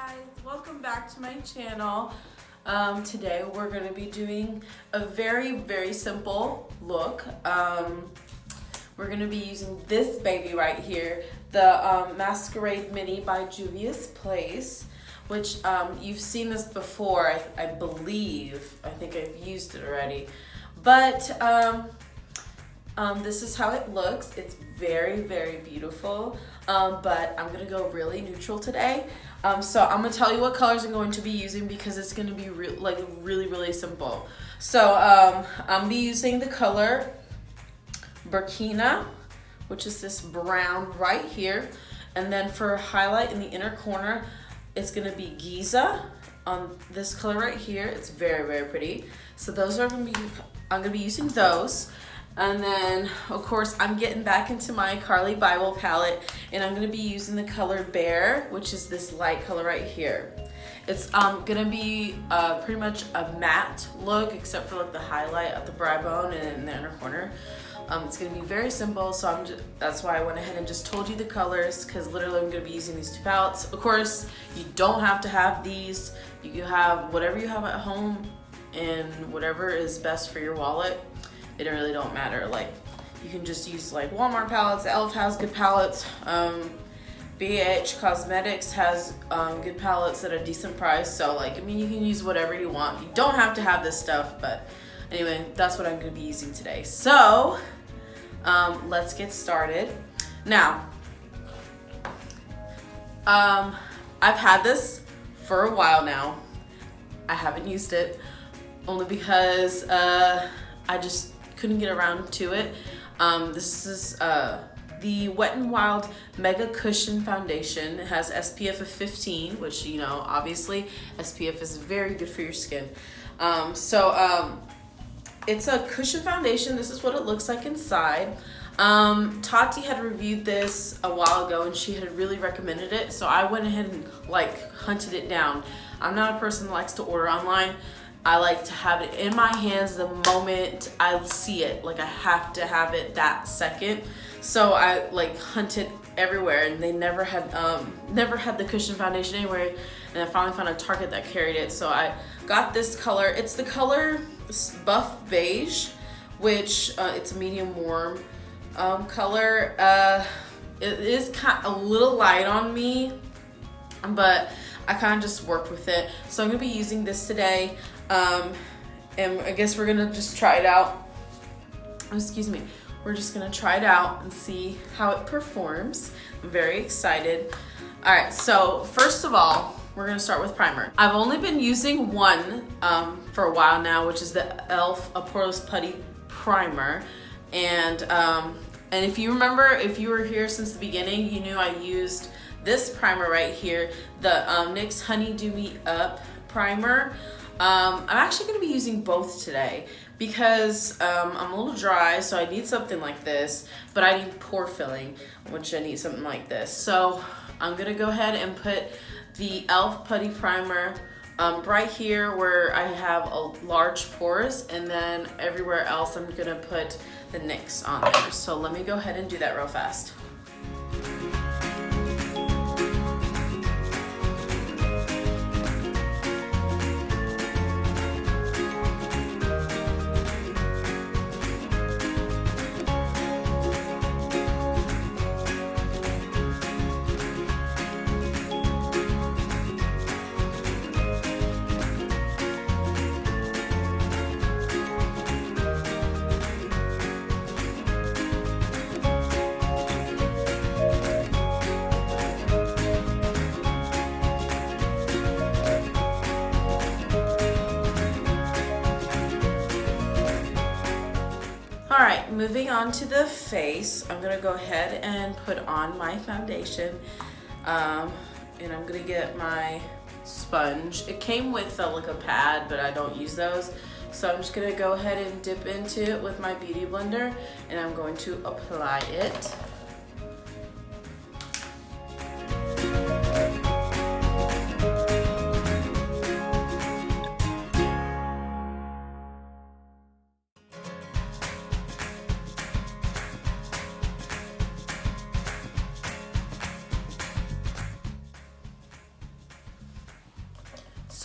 guys, welcome back to my channel. Today we're going to be doing a very simple look. We're going to be using this baby right here, the Masquerade Mini by Juvia's Place, which you've seen this before, I believe. I think I've used it already, but this is how it looks. It's very beautiful, but I'm gonna go really neutral today. So I'm gonna tell you what colors I'm going to be using because it's gonna be really simple. So I'm gonna be using the color Burkina, which is this brown right here, and then for highlight in the inner corner, it's gonna be Giza on this color right here. It's very pretty. So those are I'm gonna be using those. And then, of course, I'm getting back into my Carli Bybel palette, and I'm gonna be using the color Bear, which is this light color right here. It's gonna be pretty much a matte look, except for like the highlight at the brow bone and in the inner corner. It's gonna be very simple, so that's why I went ahead and just told you the colors, because literally I'm gonna be using these two palettes. Of course, you don't have to have these. You can have whatever you have at home and whatever is best for your wallet. It really don't matter. Like, you can just use like Walmart palettes. Elf has good palettes. BH Cosmetics has good palettes at a decent price. So like, I mean, you can use whatever you want. You don't have to have this stuff, but anyway, that's what I'm gonna be using today. So let's get started. Now, I've had this for a while now. I haven't used it only because I just couldn't get around to it. This is the Wet n Wild Mega Cushion Foundation. It has SPF of 15, which, you know, obviously SPF is very good for your skin. It's a cushion foundation. This is what it looks like inside. Tati had reviewed this a while ago and she had really recommended it, so I went ahead and like hunted it down. I'm not a person that likes to order online. I like to have it in my hands the moment I see it. Like, I have to have it that second. So I like hunted everywhere, and they never had the cushion foundation anywhere. And I finally found a Target that carried it. So I got this color. It's the color Buff Beige, which it's a medium warm color. It is kind of a little light on me, but I kind of just worked with it. So I'm gonna be using this today. And I guess we're gonna just try it out. Excuse me. We're just gonna try it out and see how it performs. I'm very excited. All right, so first of all, we're gonna start with primer. I've only been using one for a while now, which is the e.l.f. A Poreless Putty Primer. And if you remember, if you were here since the beginning, you knew I used this primer right here, the NYX Honey Dew Me Up Primer. I'm actually going to be using both today because I'm a little dry, so I need something like this, but I need pore filling, which I need something like this. So I'm going to go ahead and put the e.l.f. Putty Primer right here where I have a large pores, and then everywhere else I'm going to put the NYX on there. So let me go ahead and do that real fast. All right, moving on to the face, I'm gonna go ahead and put on my foundation, and I'm gonna get my sponge. It came with like a pad, but I don't use those, so I'm just gonna go ahead and dip into it with my beauty blender, and I'm going to apply it.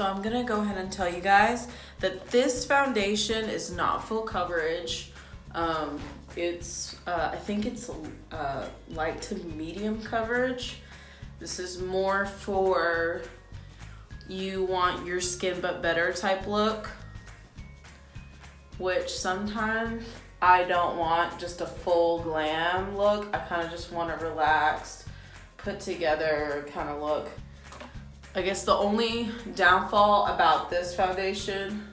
So I'm gonna go ahead and tell you guys that this foundation is not full coverage. I think it's light to medium coverage. This is more for you want your skin but better type look, which sometimes I don't want just a full glam look. I kind of just want a relaxed, put together kind of look. I guess the only downfall about this foundation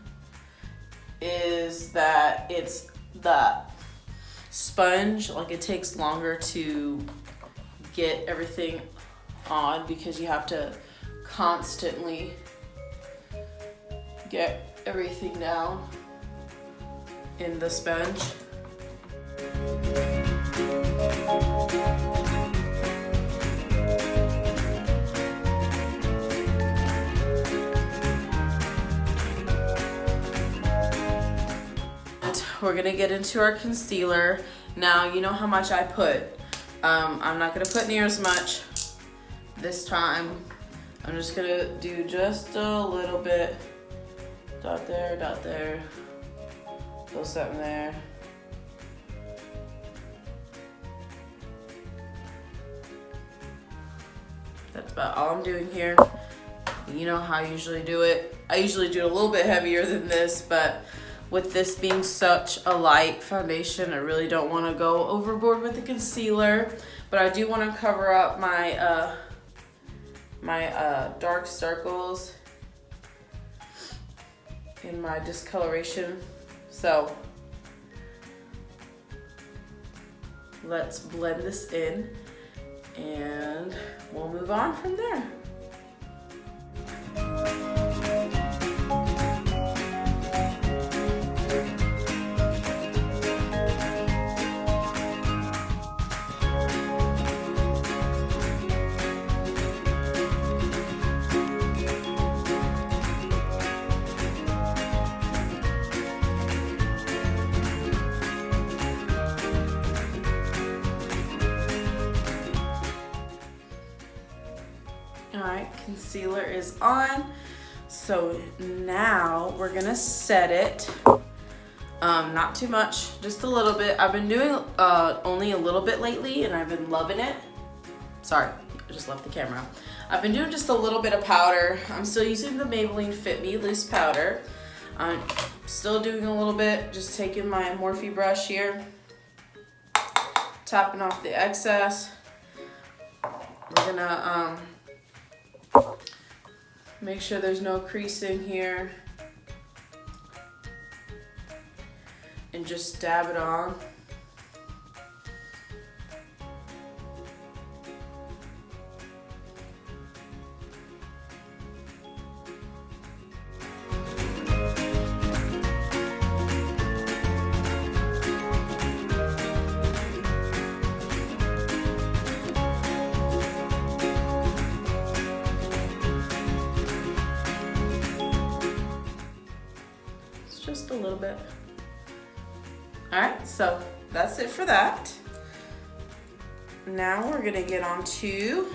is that it's the sponge, like it takes longer to get everything on because you have to constantly get everything down in the sponge. We're gonna get into our concealer. Now, you know how much I put. I'm not gonna put near as much this time. I'm just gonna do just a little bit. Dot there, go something there. That's about all I'm doing here. You know how I usually do it. I usually do it a little bit heavier than this, but with this being such a light foundation, I really don't want to go overboard with the concealer, but I do want to cover up my dark circles in my discoloration. So let's blend this in and we'll move on from there. Alright, concealer is on. So now we're gonna set it. Not too much, just a little bit. I've been doing only a little bit lately and I've been loving it. Sorry, I just left the camera. I've been doing just a little bit of powder. I'm still using the Maybelline Fit Me Loose Powder. I'm still doing a little bit, just taking my Morphe brush here, tapping off the excess. We're gonna make sure there's no creasing here and just dab it on. Just a little bit. All right, so that's it for that. Now we're gonna get on to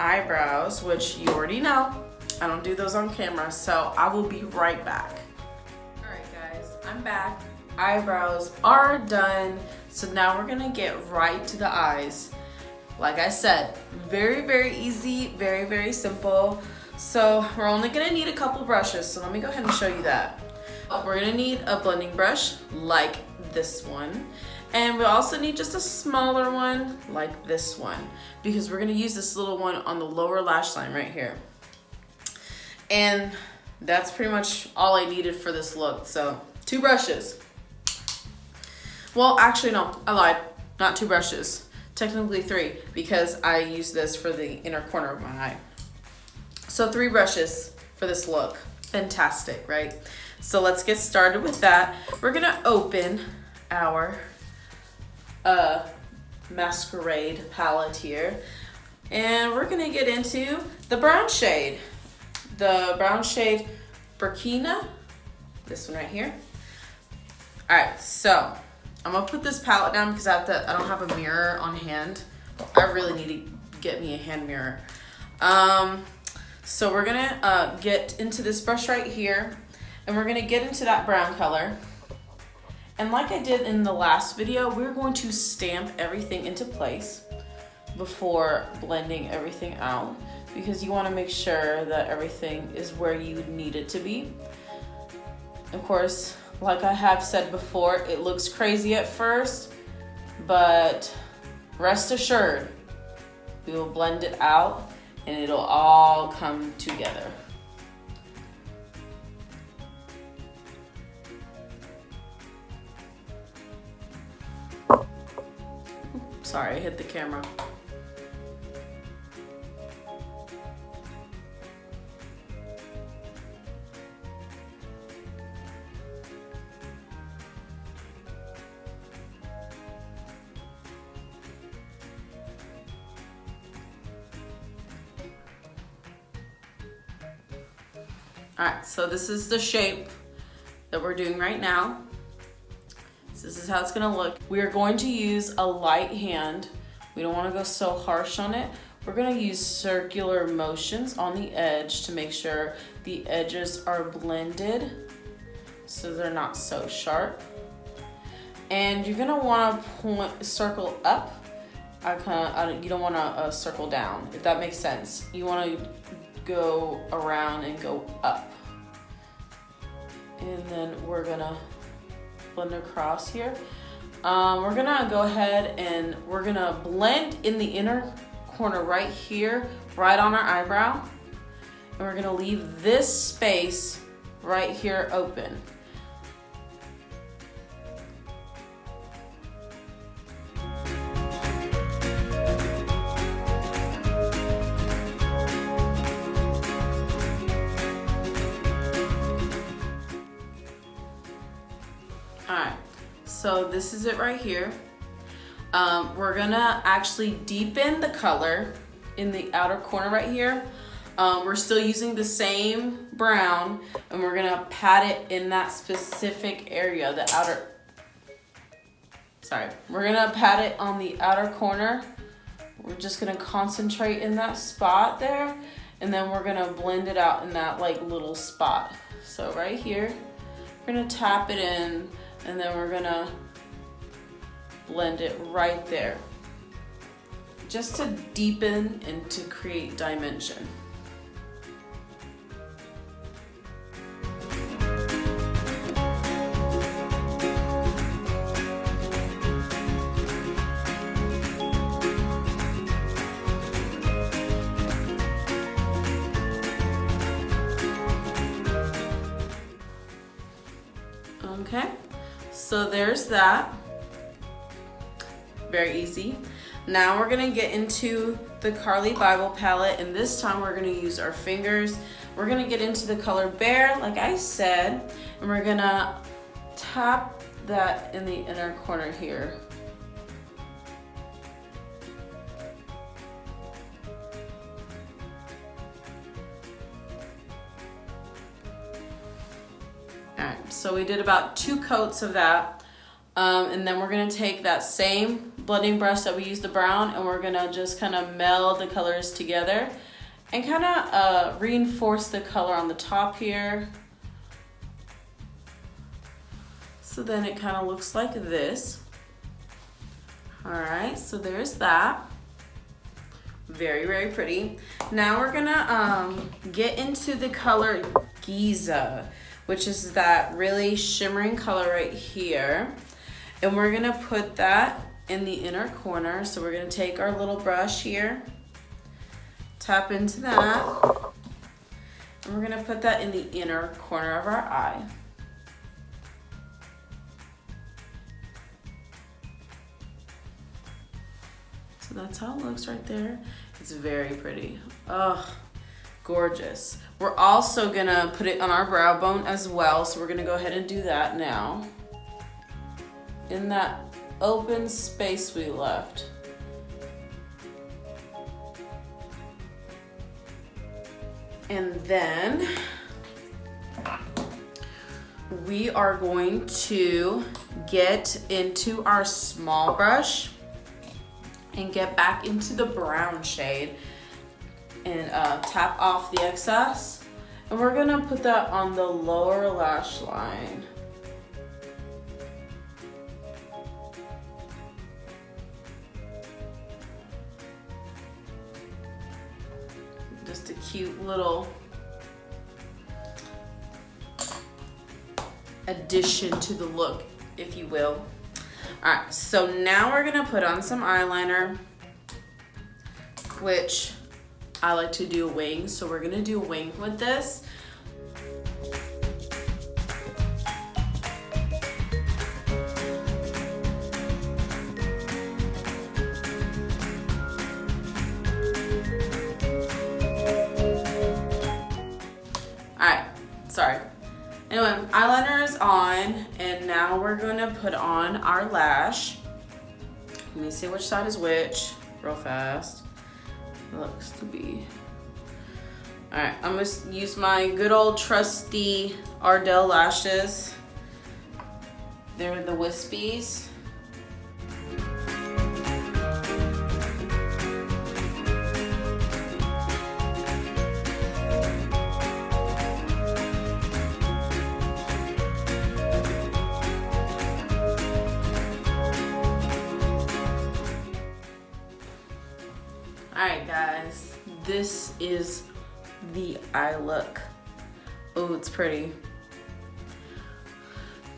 eyebrows, which you already know. I don't do those on camera, so I will be right back. All right, guys, I'm back. Eyebrows are done. So now we're gonna get right to the eyes. Like I said, very, very easy, very, very simple. So we're only gonna need a couple brushes, so let me go ahead and show you that. We're gonna need a blending brush like this one, and we also need just a smaller one like this one, because we're gonna use this little one on the lower lash line right here. And that's pretty much all I needed for this look, so 2 brushes. Well, actually no, I lied, not 2 brushes, technically 3, because I use this for the inner corner of my eye. So 3 brushes for this look. Fantastic, right? So let's get started with that. We're gonna open our Masquerade palette here, and we're gonna get into the brown shade. The brown shade Burkina, this one right here. All right, so I'm gonna put this palette down because I don't have a mirror on hand. I really need to get me a hand mirror. So we're gonna get into this brush right here, and we're gonna get into that brown color. And like I did in the last video, we're going to stamp everything into place before blending everything out, because you want to make sure that everything is where you need it to be. Of course, like I have said before, it looks crazy at first, but rest assured, we will blend it out and it'll all come together. Sorry, I hit the camera. All right, so this is the shape that we're doing right now. So this is how it's gonna look. We are going to use a light hand. We don't wanna go so harsh on it. We're gonna use circular motions on the edge to make sure the edges are blended so they're not so sharp. And you're gonna wanna circle up. You don't wanna circle down, if that makes sense. You wanna go around and go up. And then we're gonna blend across here. We're gonna go ahead and we're gonna blend in the inner corner right here, right on our eyebrow. And we're gonna leave this space right here open. Alright, so this is it right here. We're gonna actually deepen the color in the outer corner right here. We're still using the same brown, and we're gonna pat it in that specific area, the outer, we're gonna pat it on the outer corner. We're just gonna concentrate in that spot there, and then we're gonna blend it out in that like little spot. So right here, we're gonna tap it in, and then we're gonna blend it right there, just to deepen and to create dimension. Okay, so there's that. Very easy. Now we're gonna get into the Carli Bybel palette, and this time we're gonna use our fingers. We're gonna get into the color Bear, like I said, and we're gonna tap that in the inner corner here. Alright, so we did about 2 coats of that. And then we're gonna take that same blending brush that we used the brown, and we're gonna just kind of meld the colors together and kind of reinforce the color on the top here. So then it kind of looks like this. All right, so there's that. Very, very pretty. Now we're gonna get into the color Giza, which is that really shimmering color right here. And we're gonna put that in the inner corner. So we're gonna take our little brush here, tap into that, and we're gonna put that in the inner corner of our eye. So that's how it looks right there. It's very pretty. Oh, gorgeous. We're also gonna put it on our brow bone as well. So we're gonna go ahead and do that now. In that open space we left. And then we are going to get into our small brush and get back into the brown shade. and tap off the excess. And we're gonna put that on the lower lash line. Just a cute little addition to the look, if you will. All right, so now we're gonna put on some eyeliner, which I like to do a wing, so we're gonna do a wing with this. Alright, sorry. Anyway, eyeliner is on, and now we're gonna put on our lash. Let me see which side is which, real fast. It looks to be. Alright, I'm gonna use my good old trusty Ardell lashes. They're the wispies. Alright guys, this is the eye look. Oh, it's pretty.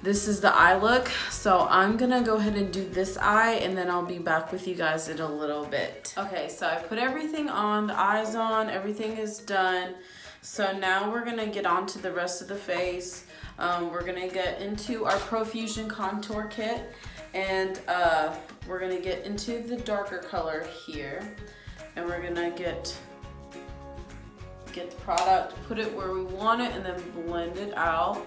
This is the eye look. So I'm gonna go ahead and do this eye, and then I'll be back with you guys in a little bit. Okay, so I put everything on, the eyes on, everything is done. So now we're gonna get on to the rest of the face. We're gonna get into our Profusion Contour Kit, and we're gonna get into the darker color here. And we're gonna get the product, put it where we want it, and then blend it out.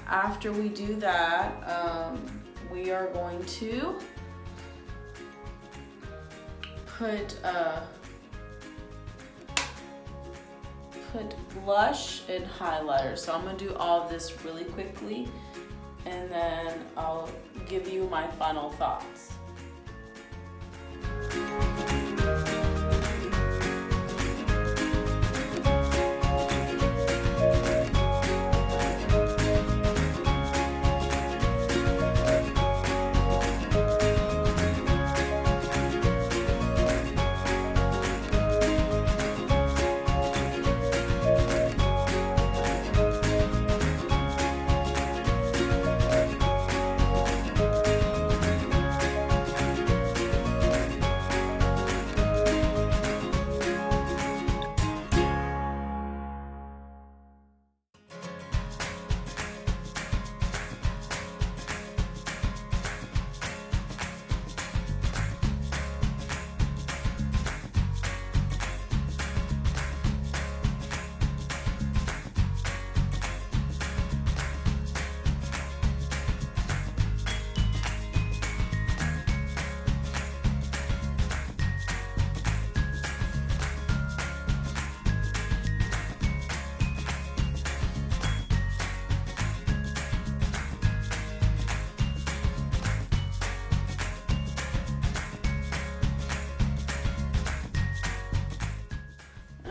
After we do that, we are going to put blush and highlighter. So I'm gonna do all of this really quickly, and then I'll give you my final thoughts.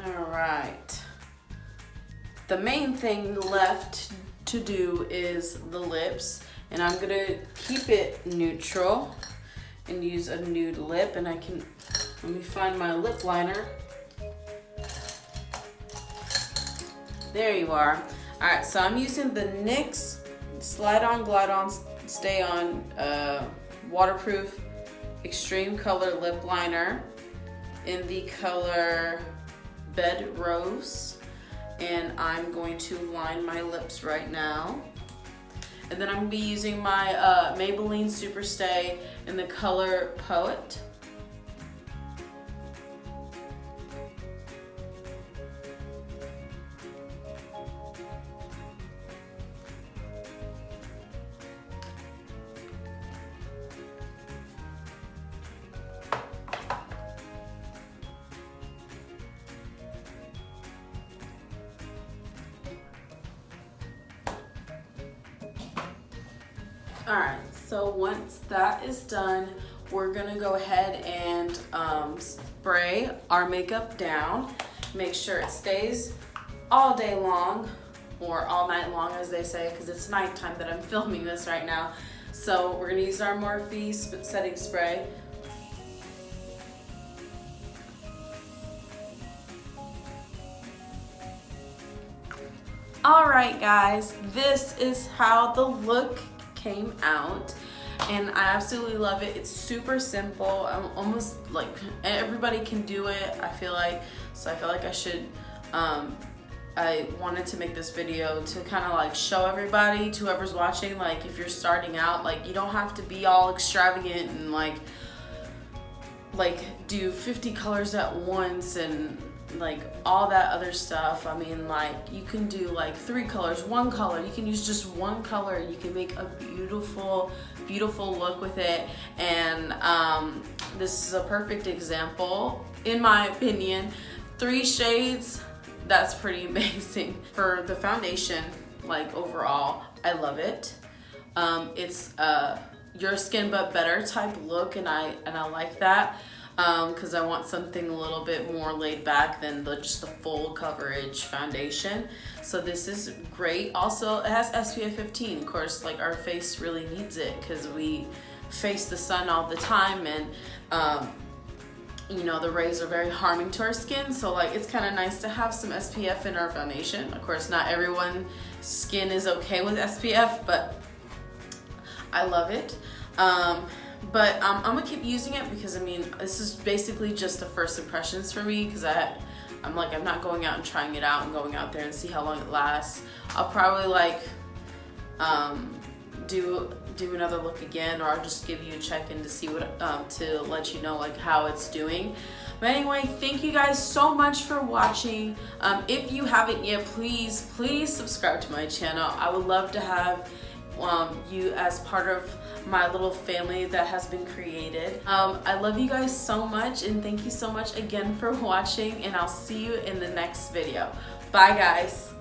Alright, the main thing left to do is the lips, and I'm gonna keep it neutral and use a nude lip. And let me find my lip liner. There you are. Alright, so I'm using the NYX Slide On, Glide On, Stay On Waterproof Extreme Color Lip Liner in the color Bed Rose, and I'm going to line my lips right now. And then I'm going to be using my Maybelline Superstay in the color Poet. Alright, so once that is done, we're gonna go ahead and spray our makeup down. make sure it stays all day long, or all night long as they say, because it's nighttime that I'm filming this right now. So we're gonna use our Morphe setting spray. Alright guys, this is how the look came out, and I absolutely love it. It's super simple. I'm almost like everybody can do it, I feel like. So I feel like I should I wanted to make this video to kind of like show everybody, to whoever's watching, like if you're starting out, like you don't have to be all extravagant and like do 50 colors at once and like all that other stuff. I mean, like you can do like 3 colors, 1 color. You can use just 1 color. You can make a beautiful, beautiful look with it. And this is a perfect example, in my opinion. 3 shades, that's pretty amazing. For the foundation, like overall, I love it. It's your skin but better type look, and I like that. Because I want something a little bit more laid back than just the full coverage foundation. So this is great. Also, it has SPF 15. Of course, like our face really needs it because we face the sun all the time, and you know, the rays are very harming to our skin. So like it's kind of nice to have some SPF in our foundation. Of course, not everyone's skin is okay with SPF, but I love it. But I'm gonna keep using it because I mean, this is basically just the first impressions for me, because I'm not going out and trying it out and going out there and see how long it lasts. I'll probably like do another look again, or I'll just give you a check-in to see what to let you know like how it's doing. But anyway, thank you guys so much for watching. If you haven't yet, please subscribe to my channel. I would love to have you as part of my little family that has been created. I love you guys so much, and thank you so much again for watching, and I'll see you in the next video. Bye guys.